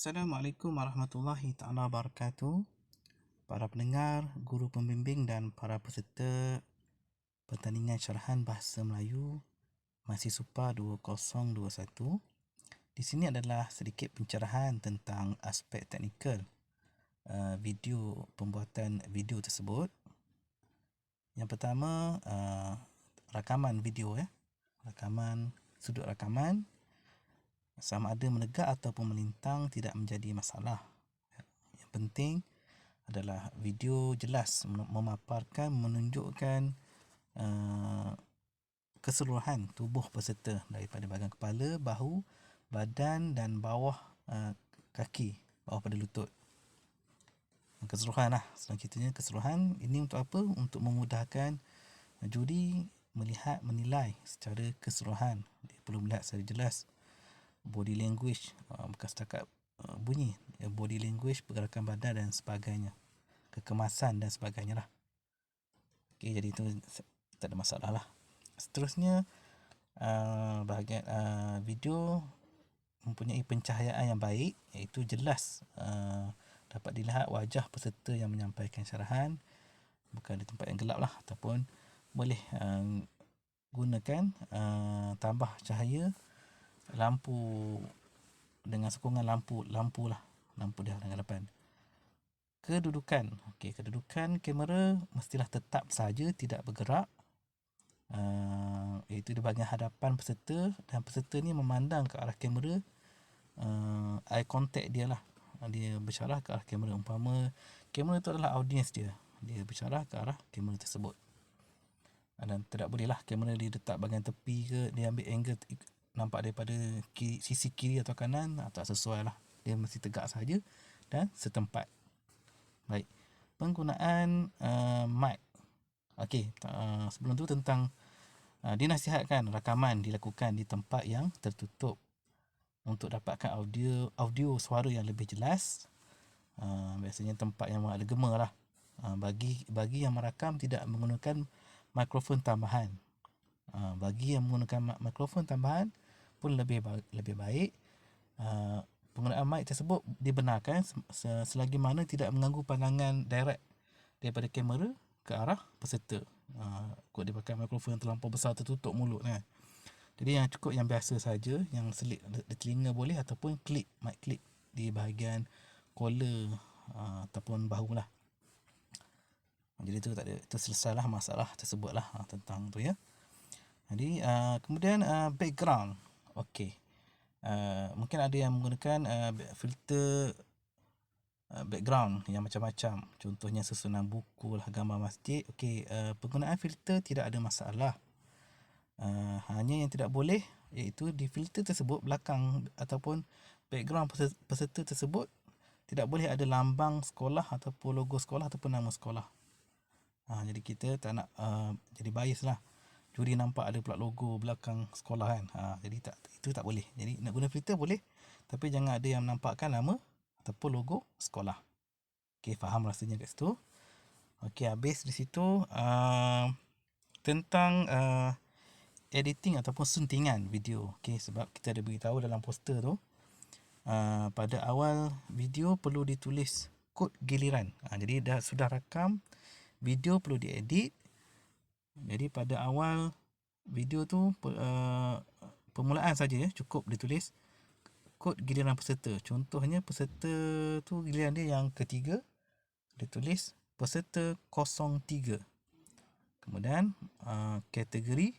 Assalamualaikum warahmatullahi taala wabarakatuh. Para pendengar, guru pembimbing dan para peserta pertandingan syarahan bahasa Melayu Masih Supa 2021. Di sini adalah sedikit pencerahan tentang aspek teknikal video pembuatan video tersebut. Yang pertama, rakaman video Rakaman sudut rakaman sama ada menegak ataupun melintang tidak menjadi masalah. Yang penting adalah video jelas memaparkan, menunjukkan keseluruhan tubuh peserta daripada bahagian kepala, bahu, badan dan bawah kaki, bawah pada lutut. Keseluruhan lah, senang ceritanya keseluruhan. Ini untuk apa? Untuk memudahkan juri melihat, menilai secara keseluruhan. Dia perlu melihat secara jelas body language, bukan setakat bunyi, body language, pergerakan badan dan sebagainya, kekemasan dan sebagainya lah. Okey, jadi itu tak ada masalah lah. Seterusnya, bahagian video mempunyai pencahayaan yang baik, iaitu jelas dapat dilihat wajah peserta yang menyampaikan syarahan, bukan di tempat yang gelap lah, ataupun boleh gunakan tambah cahaya lampu dengan sokongan lampu di hadapan. Kedudukan kamera mestilah tetap saja, tidak bergerak, iaitu di bahagian hadapan peserta, dan peserta ni memandang ke arah kamera. Eye contact dia lah, dia bersyarah ke arah kamera. Umpama kamera tu adalah audiens dia bersyarah ke arah kamera tersebut. Dan tidak boleh lah kamera dia letak bahagian tepi ke, dia ambil angle nampak daripada sisi kiri atau kanan, tak sesuai lah. Dia mesti tegak saja dan setempat. Baik, penggunaan mic. Okey, sebelum tu tentang dinasihatkan rakaman dilakukan di tempat yang tertutup untuk dapatkan audio suara yang lebih jelas. Biasanya tempat yang ada gema lah. Bagi yang merakam tidak menggunakan mikrofon tambahan. Bagi yang menggunakan mikrofon tambahan pun lebih baik. Penggunaan mic tersebut dibenarkan selagi mana tidak mengganggu pandangan direct daripada kamera ke arah peserta. Kod dia pakai mikrofon yang terlampau besar tertutup mulut kan. Jadi yang cukup yang biasa saja, yang selip di telinga boleh, ataupun mic clip di bahagian collar ataupun bahu lah. Jadi itu tak ada, itu selesailah masalah tersebut lah tentang tu ya. Jadi kemudian background. Okey. Mungkin ada yang menggunakan filter background yang macam-macam. Contohnya susunan buku lah, gambar masjid. Okey, penggunaan filter tidak ada masalah. Hanya yang tidak boleh iaitu di filter tersebut belakang ataupun background peserta tersebut tidak boleh ada lambang sekolah ataupun logo sekolah ataupun nama sekolah. Jadi kita tak nak jadi bias lah. Juri nampak ada pula logo belakang sekolah kan. Jadi itu tak boleh. Jadi nak guna filter boleh, tapi jangan ada yang menampakkan nama ataupun logo sekolah. Okey, faham rasanya kat situ. Okey, habis di situ tentang editing ataupun suntingan video. Okey, sebab kita ada beritahu dalam poster tu, pada awal video perlu ditulis kod giliran. Jadi dah sudah rakam video, perlu diedit. Jadi pada awal video tu permulaan saja cukup ditulis kod giliran peserta. Contohnya peserta tu giliran dia yang ketiga, ditulis peserta 03. Kemudian kategori,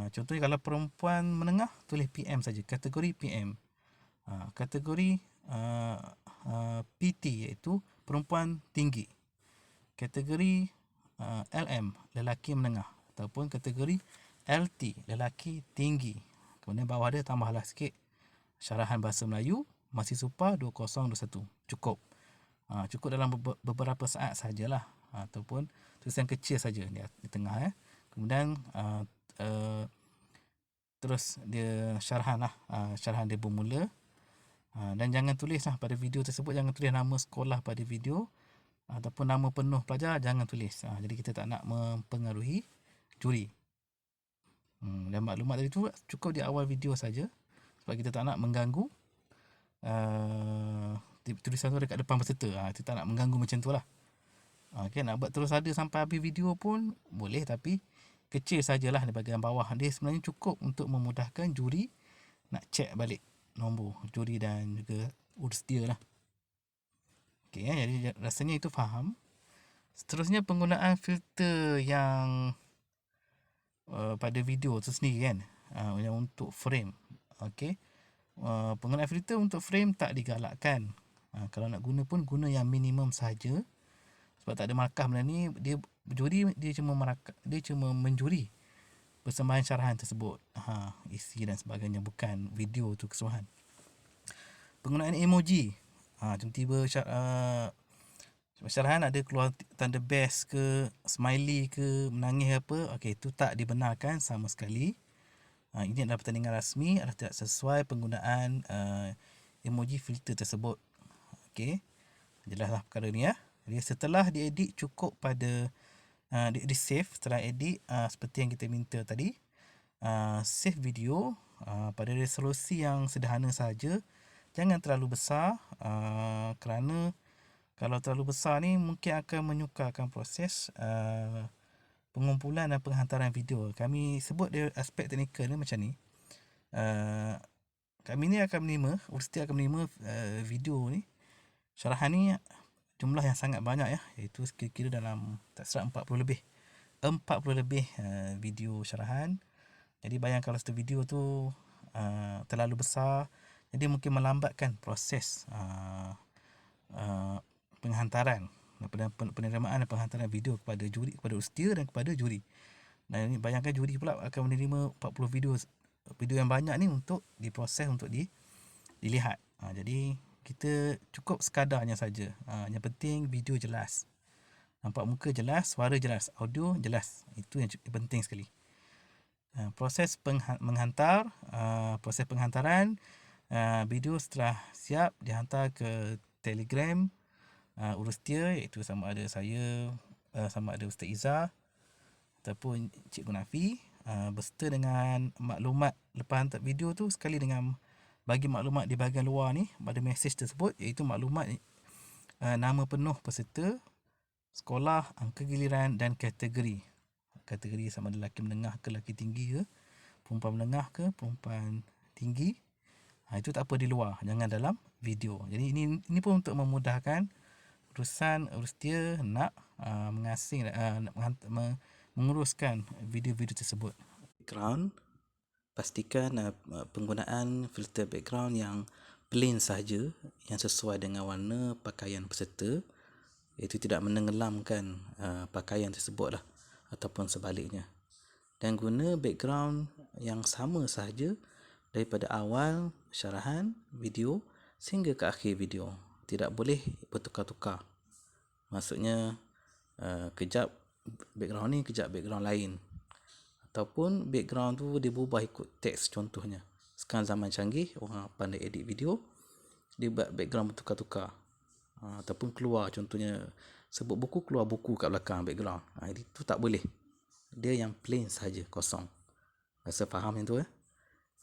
contohnya kalau perempuan menengah tulis PM saja, kategori PM. Kategori PT iaitu perempuan tinggi. Kategori LM, lelaki menengah, ataupun kategori LT, lelaki tinggi. Kemudian bawah dia tambahlah sikit syarahan bahasa Melayu Masih Supa 2021. Cukup dalam beberapa saat sajalah, ataupun tulisan kecil saja di tengah. Kemudian terus dia syarahan dia bermula. Dan jangan tulislah pada video tersebut, jangan tulis nama sekolah pada video ataupun nama penuh pelajar, jangan tulis. Jadi kita tak nak mempengaruhi juri. Dan maklumat tadi tu cukup di awal video saja, sebab kita tak nak mengganggu tulisan tu dekat depan peserta. Itu tak nak mengganggu macam tu lah. Okay, nak buat terus ada sampai habis video pun boleh, tapi kecil sajalah di bahagian bawah. Dia sebenarnya cukup untuk memudahkan juri nak check balik nombor juri dan juga urus dia lah. Okay, jadi rasanya itu faham. Seterusnya penggunaan filter yang pada video tu sendiri kan, yang untuk frame. Okay, penggunaan filter untuk frame tak digalakkan. Kalau nak guna pun guna yang minimum saja. Sebab tak ada markah benda ni. Dia berjuri, dia cuma menjuri persembahan syarahan tersebut, isi dan sebagainya, bukan video tu keseluruhan. Penggunaan emoji, tiba-tiba syarahan ada keluar tanda best ke, smiley ke, menangis apa, okey, itu tak dibenarkan sama sekali. Ini adalah pertandingan rasmi, adalah tidak sesuai penggunaan emoji filter tersebut. Okey, jelaslah perkara ni ya. Jadi setelah diedit, cukup pada di save. Setelah edit, seperti yang kita minta tadi, save video pada resolusi yang sederhana saja. Jangan terlalu besar, kerana kalau terlalu besar ni mungkin akan menyukarkan proses pengumpulan dan penghantaran video. Kami sebut dia aspek teknikal ni macam ni. Kami ni akan menerima, Urustia akan menerima video ni, syarahan ni, jumlah yang sangat banyak ya, iaitu kira-kira dalam tak silap 40 lebih video syarahan. Jadi bayangkan kalau satu video tu terlalu besar, jadi mungkin melambatkan proses penghantaran, penerimaan dan penghantaran video kepada juri, kepada Urustia dan kepada juri. Dan bayangkan juri pula akan menerima 40 video yang banyak ni untuk diproses, untuk dilihat. Jadi kita cukup sekadarnya saja. Yang penting video jelas, nampak muka jelas, suara jelas, audio jelas. Itu yang penting sekali. Proses menghantar, proses penghantaran video setelah siap dihantar ke Telegram Urustia, iaitu sama ada saya, sama ada Ustaz Iza ataupun Cikgu Nafi, berserta dengan maklumat lepas hantar video tu, sekali dengan bagi maklumat di bahagian luar ni pada mesej tersebut, iaitu maklumat nama penuh peserta, sekolah, angka giliran dan kategori. Kategori sama ada lelaki menengah ke lelaki tinggi ke, perempuan menengah ke perempuan tinggi. Itu tak apa di luar, jangan dalam video. Jadi ini pun untuk memudahkan urusan Urustia nak mengasing, menguruskan video-video tersebut. Background, pastikan penggunaan filter background yang plain sahaja, yang sesuai dengan warna pakaian peserta, iaitu tidak menenggelamkan pakaian tersebut lah, ataupun sebaliknya. Dan guna background yang sama sahaja daripada awal syarahan video sehingga ke akhir video. Tidak boleh bertukar-tukar. Maksudnya kejap background ni, kejap background lain. Ataupun background tu dia berubah ikut teks contohnya. Sekarang zaman canggih, orang pandai edit video, dia buat background bertukar-tukar. Ataupun keluar, contohnya sebut buku, keluar buku kat belakang background. Itu tak boleh. Dia yang plain saja, kosong. Rasa faham yang tu ya?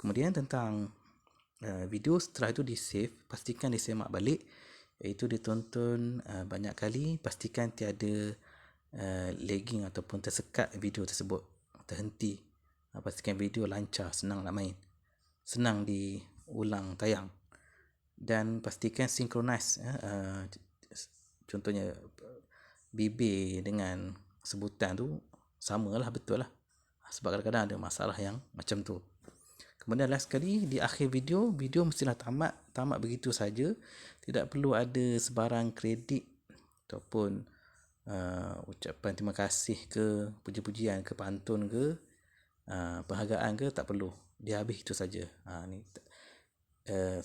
Kemudian tentang video, setelah itu di save, pastikan disemak balik, iaitu ditonton banyak kali, pastikan tiada lagging ataupun tersekat video tersebut, terhenti. Pastikan video lancar, senang nak main, senang diulang tayang, dan pastikan synchronize. Contohnya bibir dengan sebutan tu samalah, betul lah, sebab kadang-kadang ada masalah yang macam tu. Kemudian last sekali, di akhir video mestilah tamat begitu saja. Tidak perlu ada sebarang kredit ataupun ucapan terima kasih ke, puji-pujian ke, pantun ke, penghargaan ke, tak perlu. Dia habis itu saja.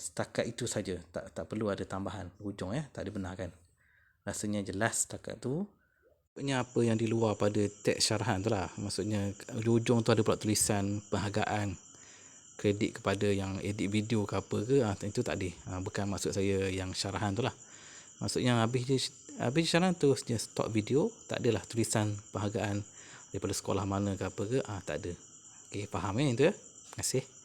Setakat itu saja, tak perlu ada tambahan hujung ya, tak dibenarkan. Rasanya jelas setakat tu. Maksudnya apa yang di luar pada teks syarahan tu lah. Maksudnya hujung tu ada pula tulisan penghargaan, kredit kepada yang edit video ke apa ke, itu tak ada. Bukan maksud saya yang syarahan tu lah. Maksudnya habis syarahan tu stop video, tak adalah tulisan penghargaan daripada sekolah mana ke apa ke, tak ada. Okey, faham itu ya? Terima kasih.